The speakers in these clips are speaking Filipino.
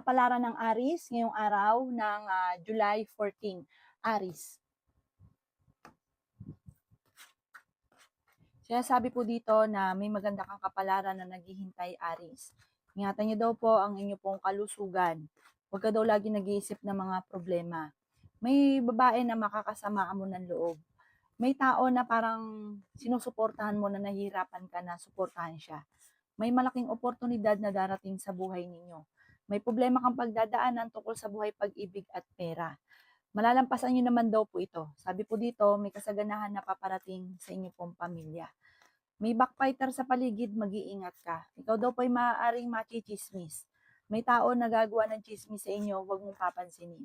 kapalaran ng Aries ngayong araw ng July 14. Aries. Sinasabi po dito na may maganda kang kapalaran na naghihintay, Aries. Ingatan niyo daw po ang inyo pong kalusugan. Huwag ka daw lagi nag-iisip ng mga problema. May babae na makakasama mo ng loob. May tao na parang sinusuportahan mo na nahihirapan ka na suportahan siya. May malaking oportunidad na darating sa buhay ninyo. May problema kang pagdadaanan tungkol sa buhay, pag-ibig at pera. Malalampasan niyo naman daw po ito. Sabi po dito, may kasaganahan na paparating sa inyo pong pamilya. May backfighter sa paligid, mag-iingat ka. Ikaw daw po ay maaaring machichismis. May tao na gagawa ng chismis sa inyo, huwag mong papansinin.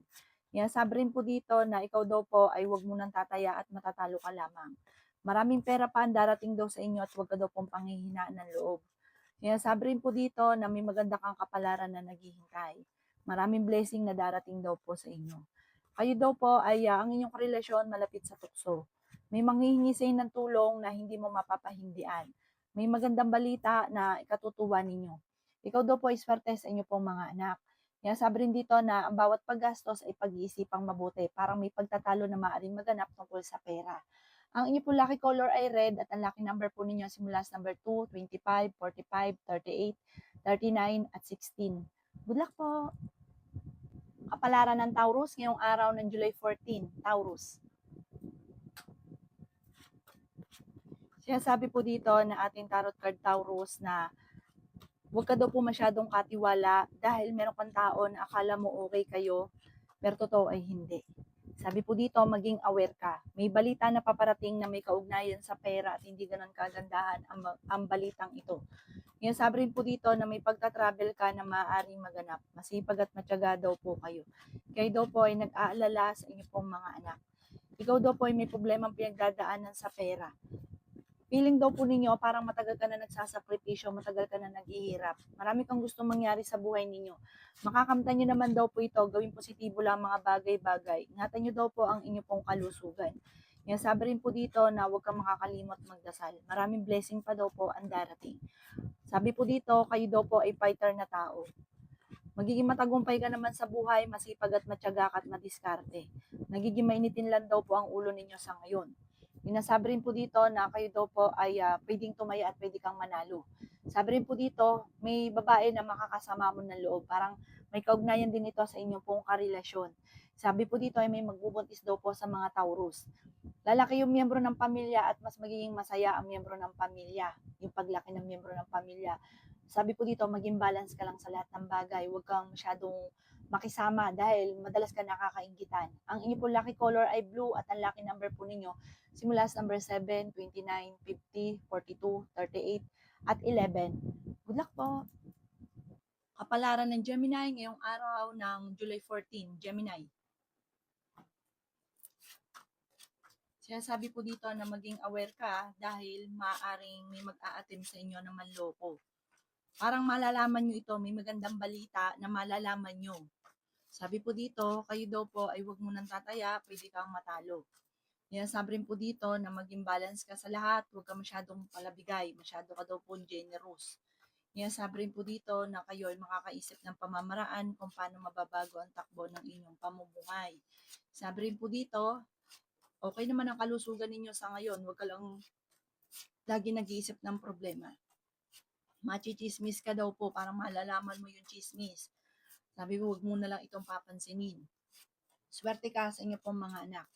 Yan, sabi rin po dito na ikaw daw po ay huwag mo nang tataya at matatalo ka lamang. Maraming pera pa ang darating daw sa inyo at huwag ka daw pong panghihinaan ng loob. Yan, sabi rin po dito na may maganda kang kapalaran na naghihintay. Maraming blessing na darating daw po sa inyo. Kayo daw po ay ang inyong relasyon malapit sa tukso. May manghihingi sa inyo ng tulong na hindi mo mapapahindian. May magandang balita na ikatutuwa ninyo. Ikaw daw po ay swerte sa inyo pong mga anak. Kaya sabi rin dito na ang bawat paggastos ay pag-iisipang mabuti. Parang may pagtatalo na maaaring maganap tungkol sa pera. Ang inyo po lucky color ay red at ang lucky number po ninyo simula sa number 2, 25, 45, 38, 39 at 16. Good luck po! Kapalaran ng Taurus ngayong araw ng July 14, Taurus. Sinasabi po dito na ating tarot card Taurus na huwag ka daw po masyadong katiwala dahil meron kang tao na akala mo okay kayo pero totoo ay hindi. Sabi po dito, maging aware ka. May balita na paparating na may kaugnayan sa pera at hindi ganun kagandahan ang balitang ito. Ngayon, sabi rin po dito na may pagta-travel ka na maaaring maganap. Masipag at matyaga daw po kayo. Kayo daw po ay nag-aalala sa inyo pong mga anak. Ikaw daw po ay may problemang pinagdadaanan sa pera. Feeling daw po ninyo parang matagal ka na nagsasakripisyo, matagal ka na naghihirap. Marami kang gustong mangyari sa buhay ninyo. Makakamtan nyo naman daw po ito, gawing positibo lang mga bagay-bagay. Ingatan nyo daw po ang inyo pong kalusugan. Yan, sabi rin po dito na huwag kang makakalimot magdasal. Maraming blessing pa daw po ang darating. Sabi po dito, kayo daw po ay fighter na tao. Magiging matagumpay ka naman sa buhay, masipag at matyaga ka at madiskarte. Nagiging mainitin lang daw po ang ulo ninyo sa ngayon. Inasabi rin po dito na kayo daw po ay pwedeng tumaya at pwede kang manalo. Sabi rin po dito, may babae na makakasama mo ng loob. Parang may kaugnayan din ito sa inyong pong karelasyon. Sabi po dito ay may magbubuntis daw po sa mga Taurus. Lalaki yung miyembro ng pamilya at mas magiging masaya ang miyembro ng pamilya. Yung paglaki ng miyembro ng pamilya. Sabi po dito, maging balance ka lang sa lahat ng bagay. Huwag kang masyadong makisama dahil madalas ka nakakainggitan. Ang inyo po lucky color ay blue at ang lucky number po ninyo simula sa number 7, 29, 50, 42, 38 at 11. Good luck po! Kapalaran ng Gemini ngayong araw ng July 14, Gemini. Sinasabi po dito na maging aware ka dahil maaaring may mag-a-attempt sa inyo na manloko. Parang malalaman nyo ito, may magandang balita na malalaman nyo. Sabi po dito, kayo daw po ay huwag mo nang tataya, pwede kang matalo. Yan, sabi rin po dito na maging balance ka sa lahat, huwag ka masyadong palabigay, masyado ka daw po generous. Yan, sabi rin po dito na kayo ay makakaisip ng pamamaraan kung paano mababago ang takbo ng inyong pamumuhay. Sabi rin po dito, okay naman ang kalusugan ninyo sa ngayon, huwag ka lang lagi nag-iisip ng problema. Machichismis ka daw po, parang malalaman mo yung chismis. Sabi mo, huwag mo na lang itong papansinin. Swerte ka sa inyo pong mga anak.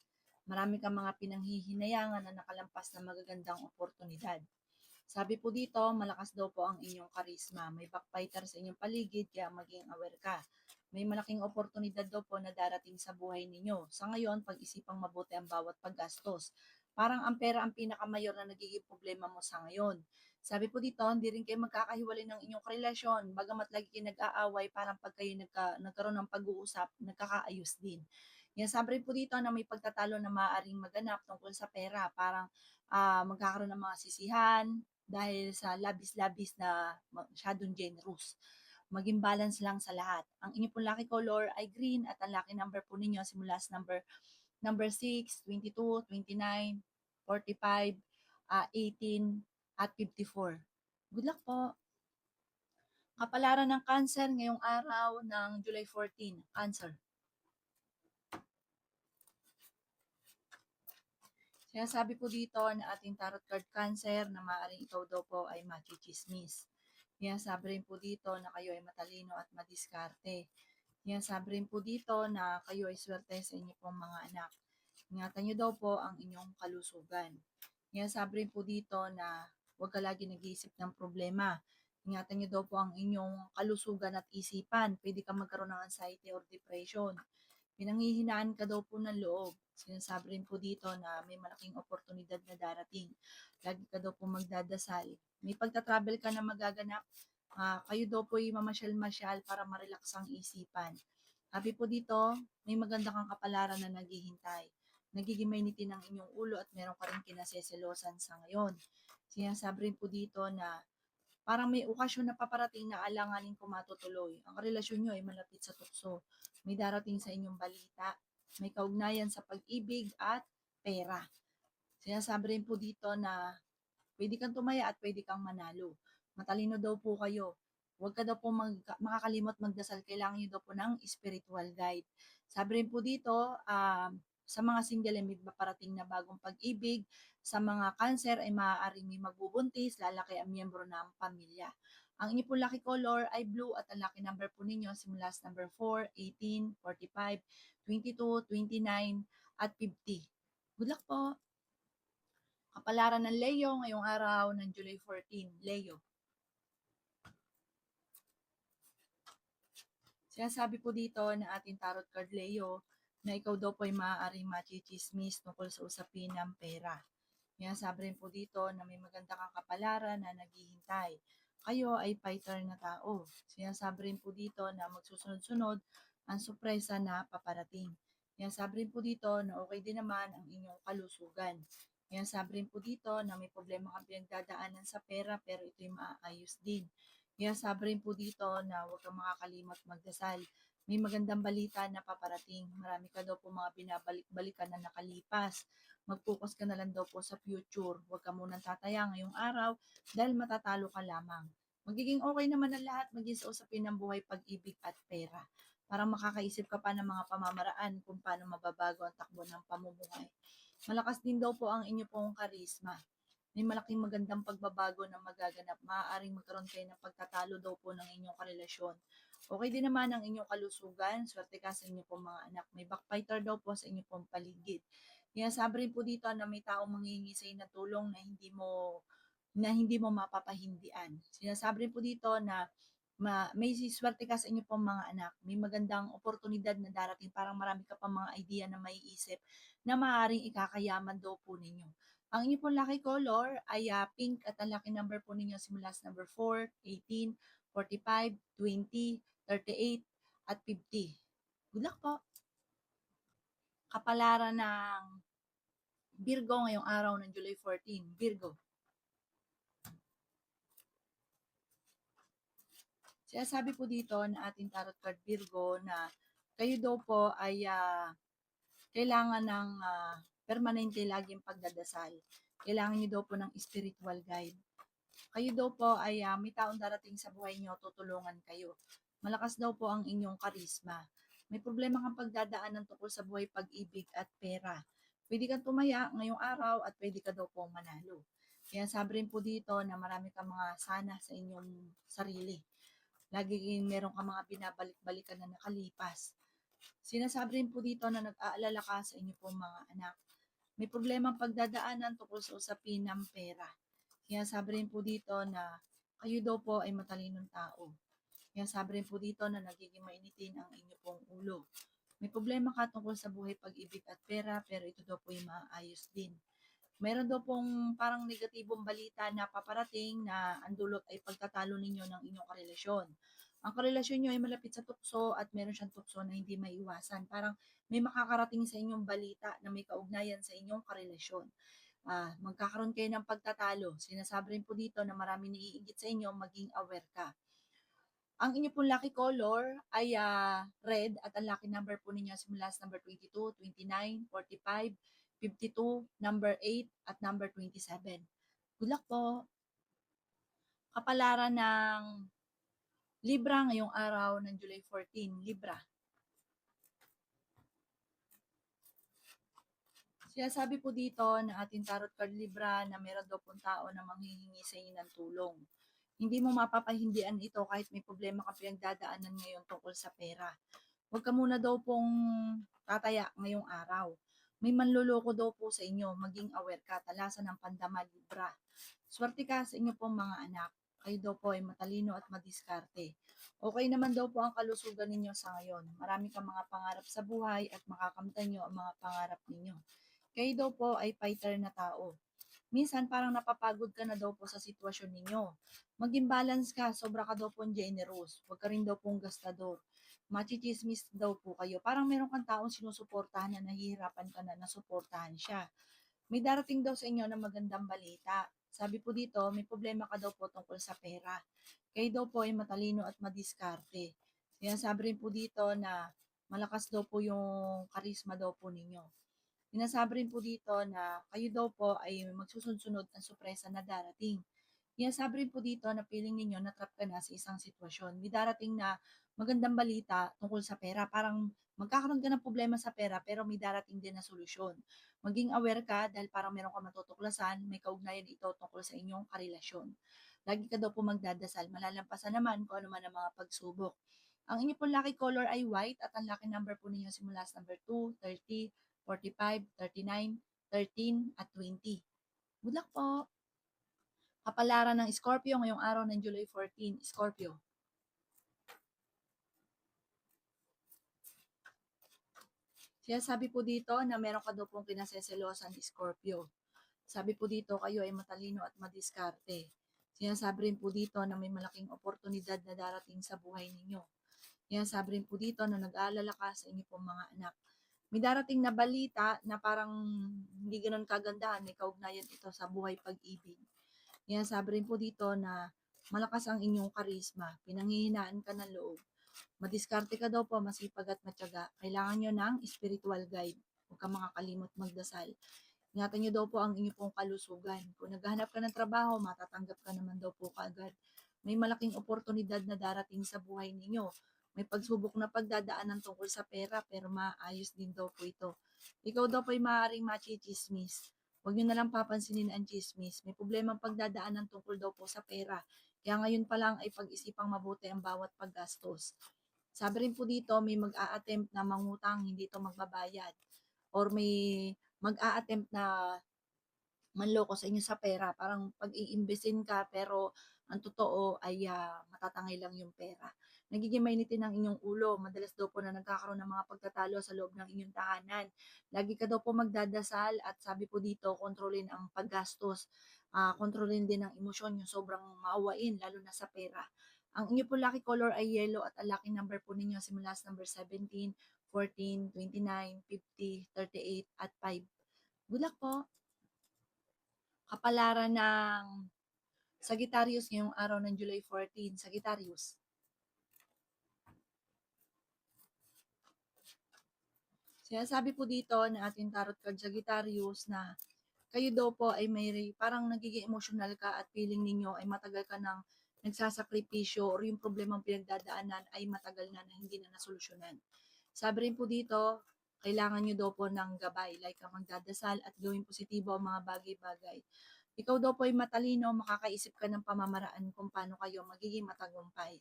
Marami kang mga pinanghihinayangan na nakalampas na magagandang oportunidad. Sabi po dito, malakas daw po ang inyong karisma. May backfighter sa inyong paligid, kaya maging aware ka. May malaking oportunidad daw po na darating sa buhay ninyo. Sa ngayon, pag-isipang mabuti ang bawat paggastos. Parang ang pera ang pinakamayor na nagiging problema mo sa ngayon. Sabi po dito, hindi rin kayo magkakahiwalay ng inyong relasyon. Bagamat lagi kayo nag-aaway, parang pag kayo nagkaroon ng pag-uusap, nagkakaayos din. Yan, sabi rin po dito na may pagtatalo na maaaring maganap tungkol sa pera. Parang magkakaroon ng mga sisihan dahil sa labis-labis na masyadong generous. Maging balance lang sa lahat. Ang inyo pong lucky color ay green at ang lucky number po ninyo simula sa number 6, 22, 29, 45, 18, at 54. Good luck po! Kapalaran ng Cancer ngayong araw ng July 14, Cancer. Sinasabi po dito na ating tarot card Cancer na maaaring ikaw daw po ay machichismis. Sinasabi rin po dito na kayo ay matalino at madiskarte. Sinasabi rin po dito na kayo ay swerte sa inyo pong mga anak. Ingatan niyo daw po ang inyong kalusugan. Sinasabi rin po dito na huwag ka lagi nag-iisip ng problema. Ingatan niyo daw po ang inyong kalusugan at isipan. Pwede ka magkaroon ng anxiety or depression. Pinanghihinaan ka daw po ng loob. Sinasabi rin po dito na may malaking oportunidad na darating. Lagi ka daw po magdadasal. May pagta-travel ka na magaganap. Kayo daw po ay mamasyal-masyal para ma-relax ang isipan. Sabi po dito, may maganda kang kapalaran na naghihintay. Nagiging mainitin ang inyong ulo at meron ka rin kinaseselosan sa ngayon. Sinasabi rin po dito na parang may okasyon na paparating na alanganin kung matutuloy. Ang relasyon nyo ay malapit sa tukso. May darating sa inyong balita. May kaugnayan sa pag-ibig at pera. Sinasabi rin po dito na pwede kang tumaya at pwede kang manalo. Matalino daw po kayo. Huwag ka daw po makakalimot magdasal. Kailangan nyo daw po ng spiritual guide. Sabi rin po dito, sa mga single ay may paparating na bagong pag-ibig. Sa mga cancer ay maaaring may magbubuntis, lalaki ang miyembro ng pamilya. Ang inyo po lucky color ay blue at ang lucky number po ninyo simula sa number 4, 18, 45, 22, 29, at 50. Good luck po! Kapalaran ng Leo ngayong araw ng July 14. Leo. Sinasabi po dito na ating tarot card Leo na ikaw daw po ay maaaring machichismis tungkol sa usapin ng pera. Sinasabi rin po dito na may maganda kang kapalaran na naghihintay. Kayo ay fighter na tao. Sinasabi rin po dito na magsusunod-sunod ang sorpresa na paparating. Sinasabi rin po dito na okay din naman ang inyong kalusugan. Sinasabi rin po dito na may problema kang pinagdadaanan sa pera pero ito'y maaayos din. Sinasabi rin po dito na huwag kang makakalimot magdasal. May magandang balita na paparating. Marami ka daw po mga binabalik-balikan na nakalipas. Mag-focus ka na lang daw po sa future. Huwag ka munang tataya ngayong araw dahil matatalo ka lamang. Magiging okay naman ang lahat maging sa usapin ng buhay, pag-ibig at pera. Parang makakaisip ka pa ng mga pamamaraan kung paano mababago ang takbo ng pamumuhay. Malakas din daw po ang inyo pong karisma. May malaking magandang pagbabago na magaganap. Maaaring magkaroon kayo ng pagtatalo daw po ng inyong karelasyon. Okay din naman ang inyong kalusugan. Swerte ka sa inyo pong mga anak. May backfighter daw po sa inyo pong paligid. Sinasabi rin po dito na may taong manghihingi sa inyo ng tulong na hindi mo mapapahindian. Sinasabi rin po dito na may swerte ka sa inyo pong mga anak. May magandang oportunidad na darating. Parang marami ka pang mga idea na maiisip na maaaring ikakayaman daw po ninyo. Ang inyo pong lucky color ay pink at ang lucky number po ninyo simula sa number 4, 18, 45, 20, 38, at 50. Good luck po! Kapalaran ng Virgo ngayong araw ng July 14. Virgo. Sinasabi po dito na ating tarot card Virgo na kayo daw po ay kailangan ng permanente laging pagdadasal. Kailangan nyo daw po ng spiritual guide. Kayo daw po ay may taong darating sa buhay nyo, tutulungan kayo. Malakas daw po ang inyong karisma. May problema kang pagdadaanan tungkol sa buhay, pag-ibig at pera. Pwede kang tumaya ngayong araw at pwede ka daw po manalo. Kaya sabi rin po dito na marami kang mga sana sa inyong sarili. Laging meron kang mga binabalik-balikan na nakalipas. Sinasabi rin po dito na nag-aalala ka sa inyo pong mga anak. May problemang pagdadaanan tungkol sa usapin ng pera. Sinasabi rin po dito na kayo daw po ay matalinong tao. Sinasabi rin po dito na nagiging mainitin ang inyo pong ulo. May problema ka tungkol sa buhay, pag-ibig at pera pero ito daw po ay maayos din. Meron daw pong parang negatibong balita na paparating na ang dulot ay pagtatalo ninyo ng inyong karelasyon. Ang karelasyon nyo ay malapit sa tukso at meron siyang tukso na hindi maiwasan. Parang may makakarating sa inyong balita na may kaugnayan sa inyong karelasyon. Magkakaroon kayo ng pagtatalo. Sinasabi rin po dito na marami naiingit sa inyo, maging aware ka. Ang inyo pong lucky color ay red at ang lucky number po ninyo simula sa number 22, 29, 45, 52, number 8 at number 27. Good luck po! Kapalaran ng Libra ngayong araw ng July 14, Libra. Sinasabi po dito na ating tarot card Libra na meron daw pong tao na manghihingi sa inyo ng tulong. Hindi mo mapapahindian ito kahit may problema ka pinagdadaanan ngayon tungkol sa pera. Huwag ka muna daw pong tataya ngayong araw. May manloloko daw po sa inyo, maging aware ka, talasan ng pandama Libra. Swerte ka sa inyo pong mga anak. Kayo daw po ay matalino at madiskarte. Okay naman daw po ang kalusugan ninyo sa ngayon. Marami kang mga pangarap sa buhay at makakamtan nyo ang mga pangarap ninyo. Kayo daw po ay fighter na tao. Minsan parang napapagod ka na daw po sa sitwasyon ninyo. Maging balance ka, sobra ka daw pong generous. Huwag ka rin daw pong gastador. Machichismis daw po kayo. Parang meron kang taong sinusuportahan na nahihirapan ka na nasuportahan siya. May darating daw sa inyo na magandang balita. Sabi po dito, may problema ka daw po tungkol sa pera. Kayo daw po ay matalino at madiskarte. Sinasabi rin po dito na malakas daw po yung karisma daw po ninyo. Sinasabi rin po dito na kayo daw po ay magsusunod ng sorpresa na darating. Sinasabi rin po dito na feeling ninyo na-trap ka na sa isang sitwasyon. May darating na magandang balita tungkol sa pera. Parang magkakaroon ka ng problema sa pera pero may darating din na solusyon. Maging aware ka dahil parang meron ka matutuklasan, may kaugnayan ito tungkol sa inyong karelasyon. Lagi ka daw po magdadasal, malalampasan naman kung ano man ang mga pagsubok. Ang inyo pong lucky color ay white at ang lucky number po ninyo simula sa number 2, 30, 45, 39, 13, at 20. Good luck po! Kapalaran ng Scorpio ngayong araw ng July 14, Scorpio. Sabi po dito na meron ka daw pong kinaseselosan, Scorpio. Sabi po dito kayo ay matalino at madiskarte. Sinasabi rin po dito na may malaking oportunidad na darating sa buhay ninyo. Sinasabi rin po dito na nag-aalala ka sa inyo pong mga anak. May darating na balita na parang hindi ganun kagandahan, may kaugnayan ito sa buhay pag-ibig. Sinasabi rin po dito na malakas ang inyong karisma, pinanghihinaan ka ng loob. Madiskarte ka daw po, masipag at matyaga. Kailangan nyo ng spiritual guide. Huwag kang makakalimot magdasal. Ingatan nyo daw po ang inyong pong kalusugan. Kung naghahanap ka ng trabaho, matatanggap ka naman daw po kaagad. May malaking oportunidad na darating sa buhay ninyo. May pagsubok na pagdadaanan tungkol sa pera pero maayos din daw po ito. Ikaw daw po ay maaaring machichismis. Huwag nyo na lang papansinin ang chismis. May problema ang pagdadaanan tungkol daw po sa pera. Kaya ngayon pa lang ay pag-isipang mabuti ang bawat paggastos. Sabi rin po dito, may mag-a-attempt na mangutang, hindi ito magbabayad. Or may mag-a-attempt na manloko sa inyo sa pera. Parang pag-iimbesin ka pero ang totoo ay matatangay lang yung pera. Nagiging mainitin ang inyong ulo. Madalas daw po na nagkakaroon ng mga pagtatalo sa loob ng inyong tahanan. Lagi ka daw po magdadasal at sabi po dito, kontrolin ang paggastos. Kontrolin din ang emosyon, yung sobrang maawain, lalo na sa pera. Ang inyo po lucky color ay yellow at ang lucky number po ninyo simula sa number 17, 14, 29, 50, 38, at 5. Good luck po! Kapalaran ng Sagittarius ngayong araw ng July 14. Sagittarius. Sinasabi po dito na ating tarot card Sagittarius na kayo daw po ay may parang nagiging emotional ka at feeling ninyo ay matagal ka nang nagsasakripisyo or yung problemang pinagdadaanan ay matagal na hindi na nasolusyonan. Sabi rin po dito, kailangan nyo daw po ng gabay, like ang magdadasal at gawing positibo ang mga bagay-bagay. Ikaw daw po ay matalino, makakaisip ka ng pamamaraan kung paano kayo magiging matagumpay.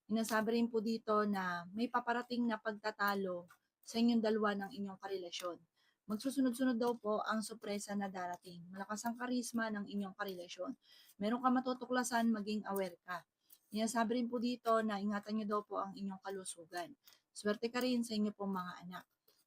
Sinasabi rin po dito na may paparating na pagtatalo sa inyong dalawa ng inyong karelasyon. Magsusunod-sunod daw po ang sorpresa na darating. Malakas ang karisma ng inyong karelasyon. Meron ka matutuklasan, maging aware ka. Sinasabi rin po dito na ingatan nyo daw po ang inyong kalusugan. Swerte ka rin sa inyo pong mga anak.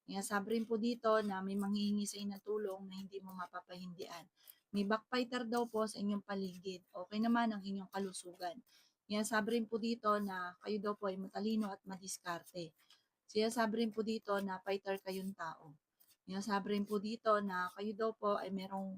Sinasabi rin po dito na may manghihingi sa inyo ng tulong na hindi mo mapapahindian. May backfighter daw po sa inyong paligid. Okay naman ang inyong kalusugan. Sinasabi rin po dito na kayo daw po ay matalino at madiskarte. Sinasabi rin po dito na fighter kayong tao. Sinasabi rin po dito na kayo daw po ay merong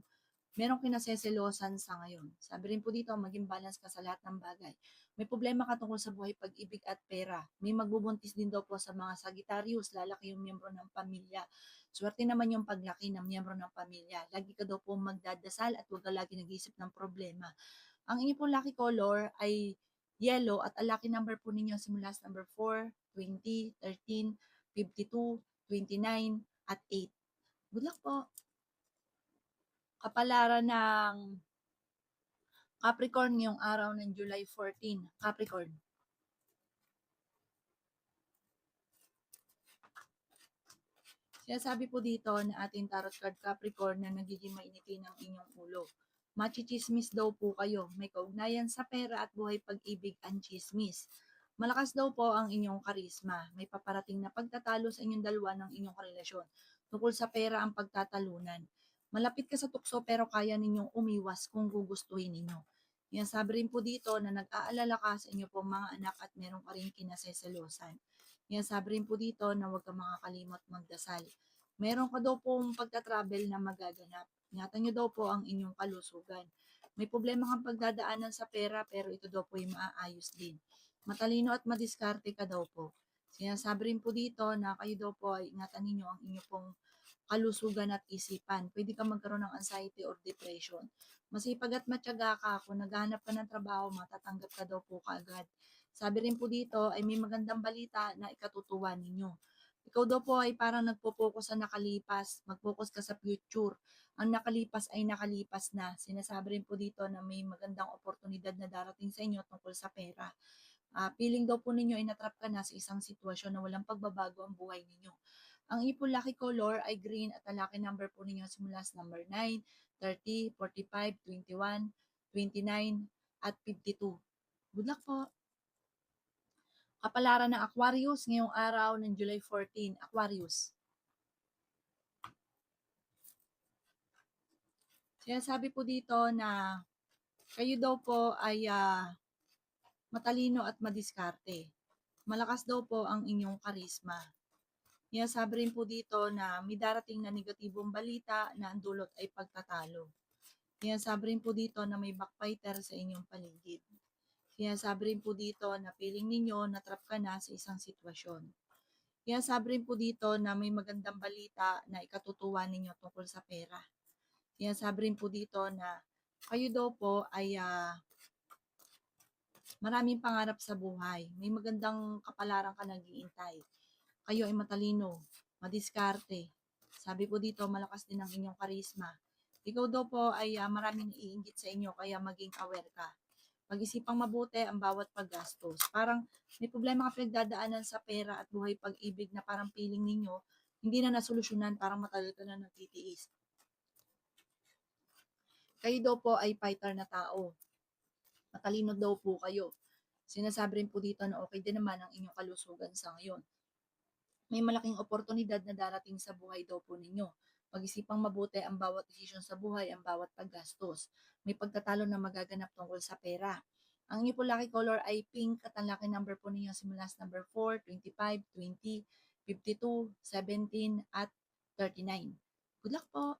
kinaseselosan sa ngayon. Sabi rin po dito, maging balance ka sa lahat ng bagay. May problema ka tungkol sa buhay, pag-ibig at pera. May magbubuntis din daw po sa mga Sagittarius, lalaki yung miyembro ng pamilya. Swerte naman yung paglaki ng miyembro ng pamilya. Lagi ka daw po magdadasal at huwag ka lagi nag-iisip ng problema. Ang inyo pong lucky color ay yellow at ang lucky number po ninyo simula sa number 4, 20, 13, 52, 29, at 8. Good luck po! Kapalaran ng Capricorn ngayong araw ng July 14. Capricorn. Sinasabi po dito na ating tarot card Capricorn na nagiging mainitin ang inyong ulo. Machichismis daw po kayo. May kaugnayan sa pera at buhay pag-ibig ang chismis. Malakas daw po ang inyong karisma. May paparating na pagtatalo sa inyong dalawa ng inyong karelasyon. Tungkol sa pera ang pagtatalunan. Malapit ka sa tukso pero kaya ninyong umiwas kung gugustuhin ninyo. Yan sabi rin po dito na nag-aalala ka sa inyo pong mga anak at meron ka rin kinaseselosan. Yan sabi rin po dito na huwag kang makakalimot magdasal. Meron ka daw pong pagta-travel na magaganap. Ingatan nyo daw po ang inyong kalusugan. May problema kang pagdadaanan sa pera pero ito daw po ay maaayos din. Matalino at madiskarte ka daw po. Sinasabi rin po dito na kayo daw po ay ingatan ninyo ang inyong pong kalusugan at isipan. Pwede ka magkaroon ng anxiety or depression. Masipag at matyaga ka, kung naghahanap ka ng trabaho, matatanggap ka daw po kaagad. Sabi rin po dito ay may magandang balita na ikatutuwa ninyo. Ikaw daw po ay parang nagpo-focus sa nakalipas, mag-focus ka sa future. Ang nakalipas ay nakalipas na. Sinasabi rin po dito na may magandang oportunidad na darating sa inyo tungkol sa pera. Feeling daw po ninyo ay natrap ka na sa isang sitwasyon na walang pagbabago ang buhay ninyo. Ang ipon lucky color ay green at ang lucky number po ninyo simula sa number 9, 30, 45, 21, 29, at 52. Good luck po! Kapalaran ng Aquarius ngayong araw ng July 14. Aquarius. Sinasabi po dito na kayo daw po ay matalino at madiskarte. Malakas daw po ang inyong karisma. Sinasabi rin po dito na may darating na negatibong balita na ang dulot ay pagtatalo. Sinasabi rin po dito na may backbiter sa inyong paligid. Sinasabi rin po dito na feeling ninyo natrap ka na sa isang sitwasyon. Sinasabi rin po dito na may magandang balita na ikatutuwa ninyo tungkol sa pera. Sinasabi rin po dito na kayo daw po ay maraming pangarap sa buhay. May magandang kapalaran ka nag-iintay. Kayo ay matalino, madiskarte. Sabi po dito, malakas din ang inyong karisma. Ikaw daw po ay maraming naiinggit sa inyo, kaya maging aware ka. Pag-isipang mabuti ang bawat paggastos. Parang may problema ka pinagdadaanan sa pera at buhay pag-ibig na parang feeling ninyo, hindi na nasolusyonan, parang matagal ka na nagtitiis. Kayo daw po ay fighter na tao. Matalino daw po kayo. Sinasabi rin po dito na okay din naman ang inyong kalusugan sa ngayon. May malaking oportunidad na darating sa buhay daw po ninyo. Pag-isipang mabuti ang bawat desisyon sa buhay, ang bawat paggastos. May pagtatalo na magaganap tungkol sa pera. Ang inyo po lucky color ay pink at ang lucky number po ninyo simula sa number 4, 25, 20, 52, 17, at 39. Good luck po!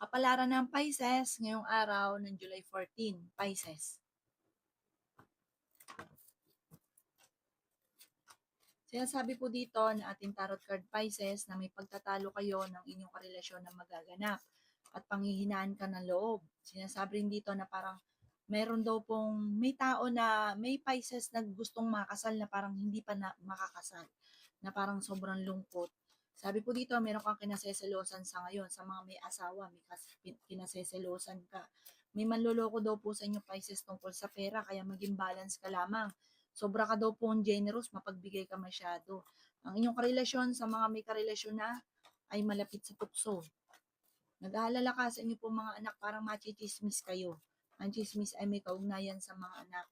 Kapalaran ng Pisces ngayong araw ng July 14. Pisces. Sinasabi po dito na ating tarot card Pisces na may pagtatalo kayo ng inyong karelasyon na magaganap at panghihinaan ka ng loob. Sinasabi rin dito na parang meron daw pong may tao na may Pisces na gustong makasal na parang hindi pa na makakasal, na parang sobrang lungkot. Sabi po dito, meron kang kinaseselosan sa ngayon. Sa mga may asawa, may kinaseselosan ka. May manloloko daw po sa inyo Pisces tungkol sa pera, kaya maging balance ka lamang. Sobra ka daw pong generous, mapagbigay ka masyado. Ang inyong karelasyon sa mga may karelasyon na ay malapit sa tukso. Nag-aalala ka sa inyo pong mga anak, parang machichismis kayo. Ang chismis ay may kaugnayan sa mga anak.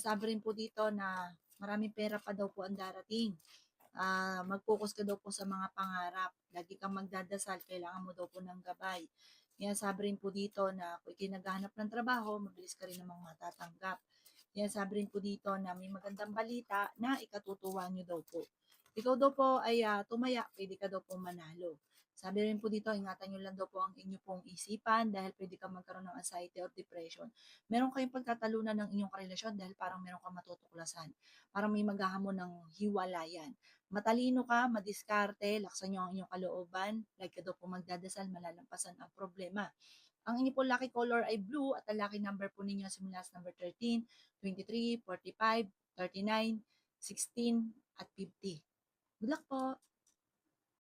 Sabi rin po dito na maraming pera pa daw po ang darating. Mag-focus ka daw po sa mga pangarap. Lagi kang magdadasal, kailangan mo daw po ng gabay. Sabi rin po dito na kung naghahanap ng trabaho, mabilis ka rin namang matatanggap. Sabi rin po dito na may magandang balita na ikatutuwa nyo daw po. Ikaw daw po ay tumaya, pwede ka daw po manalo. Sabi rin po dito, ingatan nyo lang daw po ang inyo pong isipan dahil pwede ka magkaroon ng anxiety or depression. Meron kayong pagtatalunan ng inyong karelasyon dahil parang meron kang matutuklasan. Parang may maghahamon ng hiwalayan. Matalino ka, madiskarte, laksan nyo ang inyong kalooban, like ka daw po magdadasal, malalampasan ang problema. Ang inyo po lucky color ay blue at ang lucky number po ninyo simula sa number 13, 23, 45, 39, 16, at 50. Good luck po!